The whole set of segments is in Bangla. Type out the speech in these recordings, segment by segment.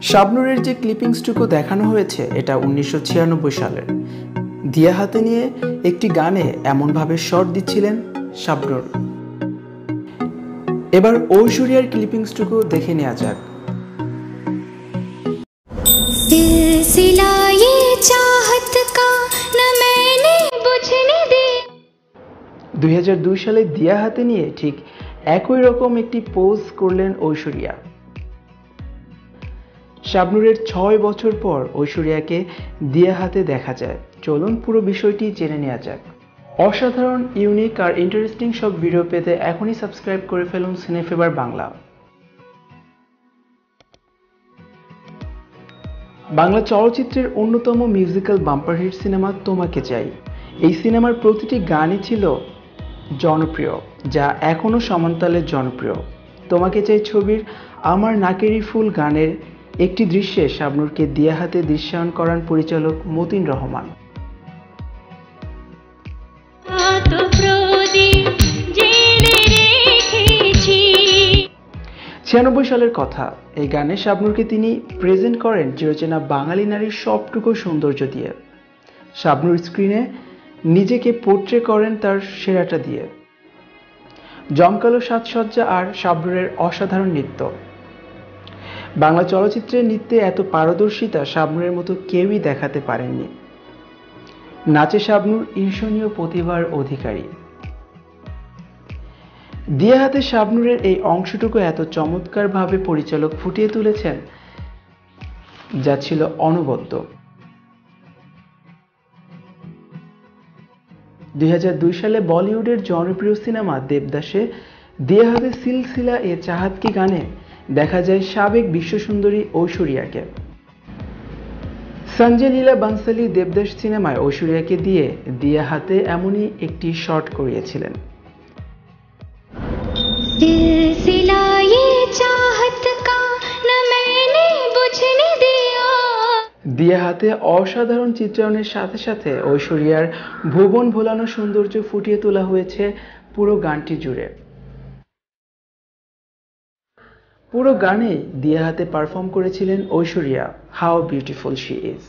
শাবনূরের যে ক্লিপিংসটুকু দেখানো হয়েছে এটা 1996 সালের। দিয়া হাতে নিয়ে একটি গানে এমনভাবে শট দিচ্ছিলেন শাবনূর। এবার ঐশ্বরিয়ার ক্লিপিংসটুকু দেখে নেওয়া যাক। 2002 সালে দিয়া হাতে নিয়ে ঠিক একই রকম একটি পোজ করলেন ঐশ্বরিয়া। শাবনূরের 6 বছর পর ঐশ্বরিয়াকে দিয়া হাতে দেখা যায়। চলুন পুরো বিষয়টি জেনে নেওয়া যাক। অসাধারণ, ইউনিক আর ইন্টারেস্টিং সব ভিডিও পেতে এখনই সাবস্ক্রাইব করে ফেলুন সিনেফেভার বাংলা। বাংলা চলচ্চিত্রের অন্যতম মিউজিক্যাল বাম্পার হিট সিনেমা তোমাকে চাই। এই সিনেমার প্রতিটি গানই ছিল জনপ্রিয়, যা এখনও সমানতালে জনপ্রিয়। তোমাকে চাই ছবির আমার নাকেরই ফুল গানের একটি দৃশ্যে শাবনূরকে দিয়া হাতে দৃশ্যায়ন করান পরিচালক মতিন রহমান। 96 সালের কথা। এই গানে শাবনূরকে তিনি প্রেজেন্ট করেন চিরচেনা বাঙালি নারীর সবটুকু সৌন্দর্য দিয়ে। শাবনূর স্ক্রিনে নিজেকে পোর্ট্রে করেন তার সেরাটা দিয়ে। জমকালো সাজসজ্জা আর শাবনূরের অসাধারণ নৃত্য। বাংলা চলচ্চিত্রের নৃত্যে এত পারদর্শিতা শাবনূরের মতো কেউই দেখাতে পারেননি। নাচে শাবনূর ঈর্ষণীয় প্রতিভার অধিকারী। দিয়া হাতে শাবনূরের এই অংশটুকু এত চমৎকারভাবে পরিচালক ফুটিয়ে তুলেছেন, যা ছিল অনবদ্য। 2002 সালে বলিউডের জনপ্রিয় সিনেমা দেবদাসে দিয়া হাতে সিলসিলা এ চাহাত কি গানে দেখা যায় সাবেক বিশ্বসুন্দরী ঐশ্বরিয়াকে। সঞ্জয় লীলা বানসালি দেবদাস সিনেমায় ঐশ্বরিয়াকে দিয়ে দিয়া হাতে এমনই একটি শট করিয়েছিলেন। দিয়া হাতে অসাধারণ চিত্রায়নের সাথে সাথে ঐশ্বরিয়ার ভুবন ভোলানো সৌন্দর্য ফুটিয়ে তোলা হয়েছে পুরো গানটি জুড়ে। পুরো গানে দিয়া হাতে পারফর্ম করেছিলেন Aishwarya. How beautiful she is.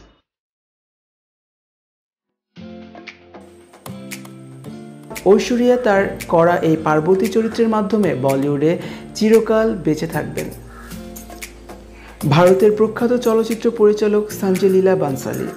Aishwarya তার করা এই পার্বতী চরিত্রের মাধ্যমে বলিউডে চিরকাল বেঁচে থাকবেন। ভারতের প্রখ্যাত চলচ্চিত্র পরিচালক সঞ্জয় লীলা বানসালি